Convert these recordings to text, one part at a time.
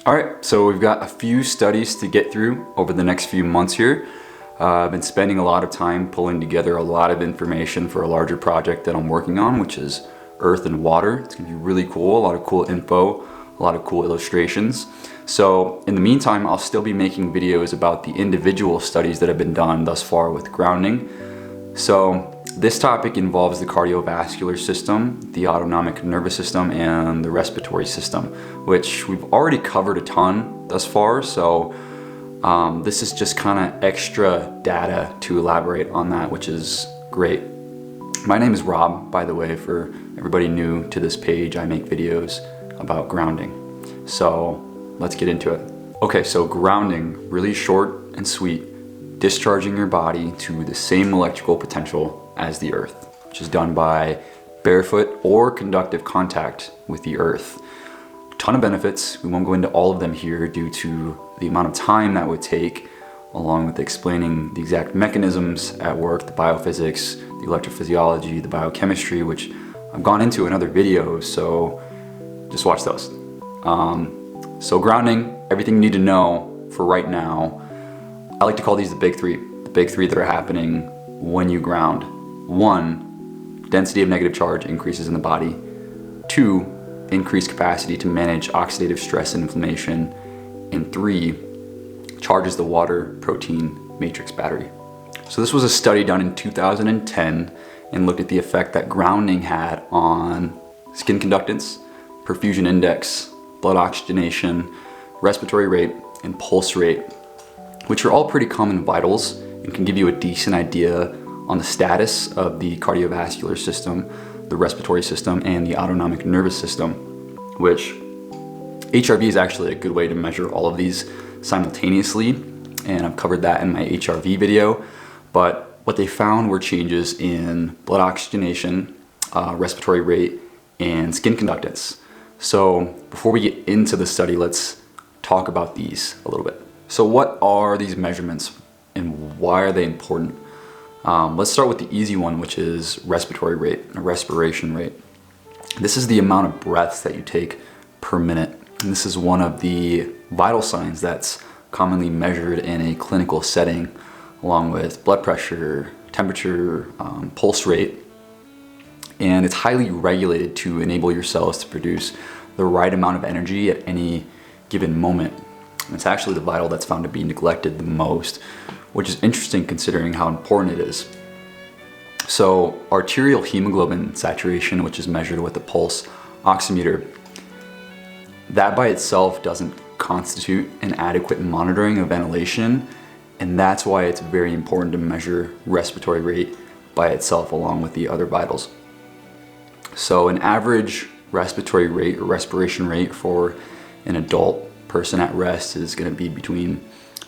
All right, so we've got a few studies to get through over the next few months here. I've been spending a lot of time pulling together a lot of information for a larger project that I'm working on, which is Earth and Water. It's gonna be really cool, a lot of cool info, a lot of cool illustrations. So in the meantime, I'll still be making videos about the individual studies that have been done thus far with grounding. So this topic involves the cardiovascular system, the autonomic nervous system, and the respiratory system, which we've already covered a ton thus far. So this is just kind of extra data to elaborate on that, which is great. My name is Rob, by the way, for everybody new to this page. I make videos about grounding. So let's get into it. Okay, so grounding, really short and sweet, discharging your body to the same electrical potential as the Earth, which is done by barefoot or conductive contact with the Earth. A ton of benefits. We won't go into all of them here due to the amount of time that would take, along with explaining the exact mechanisms at work, the biophysics, the electrophysiology, the biochemistry, which I've gone into in other videos, so just watch those. So grounding, everything you need to know for right now. I like to call these the big three that are happening when you ground. 1, density of negative charge increases in the body. 2, increased capacity to manage oxidative stress and inflammation. And 3, charges the water protein matrix battery. So this was a study done in 2010 and looked at the effect that grounding had on skin conductance, perfusion index, blood oxygenation, respiratory rate, and pulse rate, which are all pretty common vitals and can give you a decent idea on the status of the cardiovascular system, the respiratory system, and the autonomic nervous system, which HRV is actually a good way to measure all of these simultaneously, and I've covered that in my HRV video. But what they found were changes in blood oxygenation, respiratory rate, and skin conductance. So before we get into the study, let's talk about these a little bit. So what are these measurements and why are they important? Let's start with the easy one, which is respiratory rate, or respiration rate. This is the amount of breaths that you take per minute. And this is one of the vital signs that's commonly measured in a clinical setting, along with blood pressure, temperature, pulse rate. And it's highly regulated to enable your cells to produce the right amount of energy at any given moment. And it's actually the vital that's found to be neglected the most, which is interesting considering how important it is. So arterial hemoglobin saturation, which is measured with the pulse oximeter, that by itself doesn't constitute an adequate monitoring of ventilation, and that's why it's very important to measure respiratory rate by itself along with the other vitals. So an average respiratory rate or respiration rate for an adult person at rest is going to be between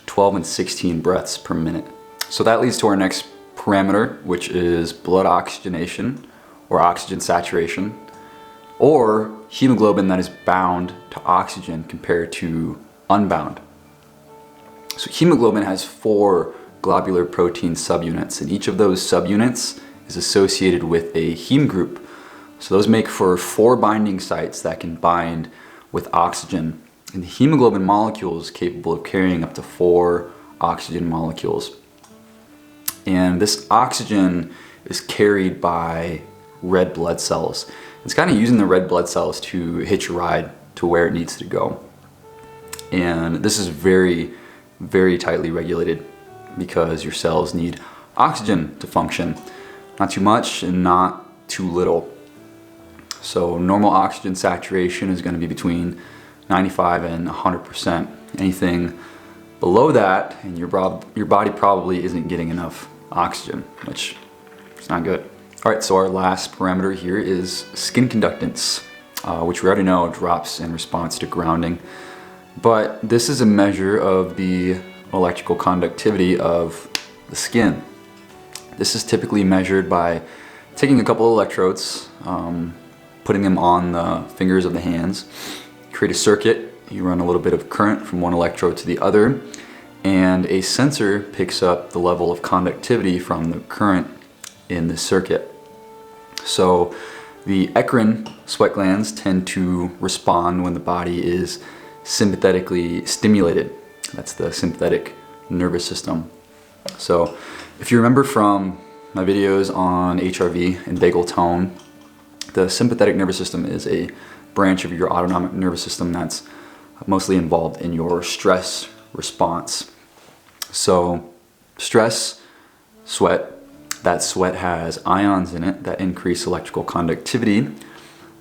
12 and 16 breaths per minute. So that leads to our next parameter, which is blood oxygenation or oxygen saturation, or hemoglobin that is bound to oxygen compared to unbound. So hemoglobin has 4 globular protein subunits, and each of those subunits is associated with a heme group. So those make for 4 binding sites that can bind with oxygen. And the hemoglobin molecule is capable of carrying up to 4 oxygen molecules. And this oxygen is carried by red blood cells. It's kind of using the red blood cells to hitch a ride to where it needs to go. And this is very, very tightly regulated because your cells need oxygen to function. Not too much and not too little. So normal oxygen saturation is going to be between 95 and 100%. Anything below that, and your body probably isn't getting enough oxygen, which is not good. All right, so our last parameter here is skin conductance, which we already know drops in response to grounding. But this is a measure of the electrical conductivity of the skin. This is typically measured by taking a couple of electrodes, putting them on the fingers of the hands, create a circuit, you run a little bit of current from one electrode to the other, and a sensor picks up the level of conductivity from the current in the circuit. So the eccrine sweat glands tend to respond when the body is sympathetically stimulated. That's the sympathetic nervous system. So if you remember from my videos on HRV and vagal tone, the sympathetic nervous system is a branch of your autonomic nervous system that's mostly involved in your stress response. So stress, sweat, that sweat has ions in it that increase electrical conductivity.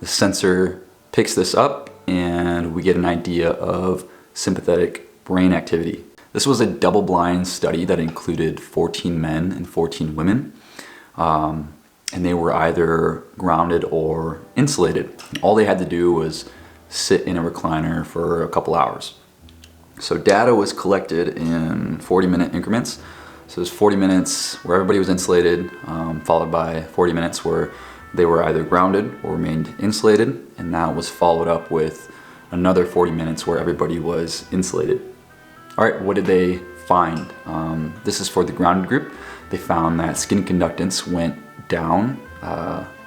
The sensor picks this up and we get an idea of sympathetic brain activity. This was a double-blind study that included 14 men and 14 women. And they were either grounded or insulated. All they had to do was sit in a recliner for a couple hours. So data was collected in 40-minute increments. So there's 40 minutes where everybody was insulated, followed by 40 minutes where they were either grounded or remained insulated, and that was followed up with another 40 minutes where everybody was insulated. All right, what did they find? This is for the grounded group. They found that skin conductance went down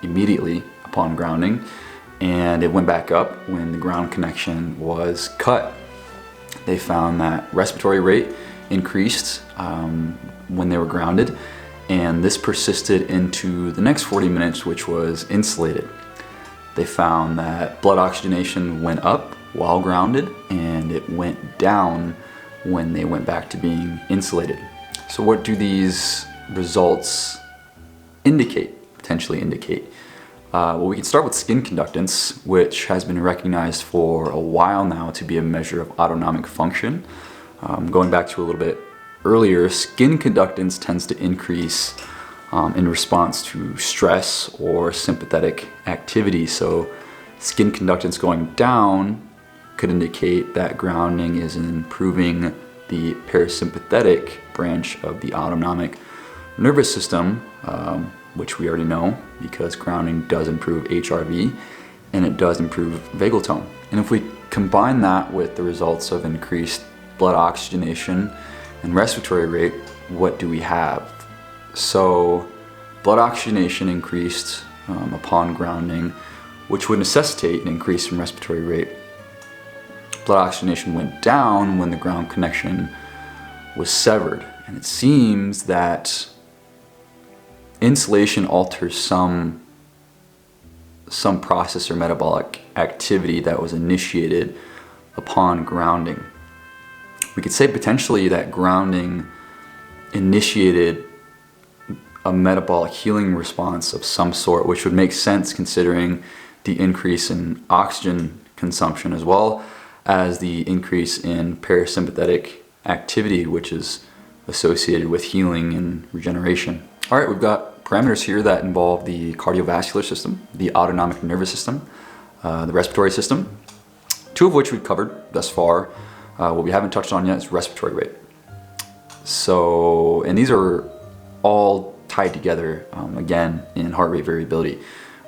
immediately upon grounding, and it went back up when the ground connection was cut. They found that respiratory rate increased when they were grounded, and this persisted into the next 40 minutes, which was insulated. They found that blood oxygenation went up while grounded, and it went down when they went back to being insulated. So what do these results potentially indicate? Well, we can start with skin conductance, which has been recognized for a while now to be a measure of autonomic function. Going back to a little bit earlier, skin conductance tends to increase in response to stress or sympathetic activity. So skin conductance going down could indicate that grounding is improving the parasympathetic branch of the autonomic nervous system, which we already know because grounding does improve HRV and it does improve vagal tone. And if we combine that with the results of increased blood oxygenation and respiratory rate, what do we have? So blood oxygenation increased upon grounding, which would necessitate an increase in respiratory rate. Blood oxygenation went down when the ground connection was severed. And it seems that insulation alters some process or metabolic activity that was initiated upon grounding. We could say potentially that grounding initiated a metabolic healing response of some sort, which would make sense considering the increase in oxygen consumption as well as the increase in parasympathetic activity, which is associated with healing and regeneration. All right, we've got parameters here that involve the cardiovascular system, the autonomic nervous system, the respiratory system, two of which we've covered thus far. What we haven't touched on yet is respiratory rate. So, and these are all tied together, again, in heart rate variability,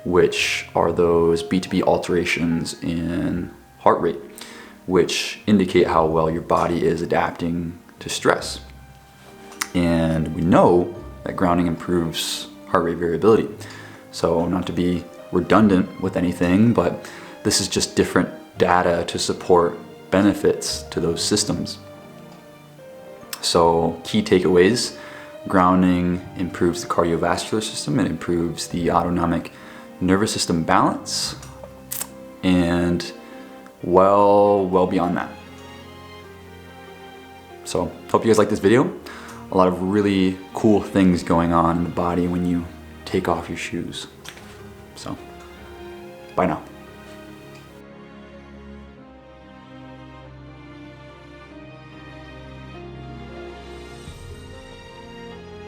which are those B2B alterations in heart rate, which indicate how well your body is adapting to stress. And we know that grounding improves heart rate variability. So not to be redundant with anything, but this is just different data to support benefits to those systems. So key takeaways: grounding improves the cardiovascular system, it improves the autonomic nervous system balance, and well beyond that. So hope you guys like this video. A lot of really cool things going on in the body when you take off your shoes. So bye now.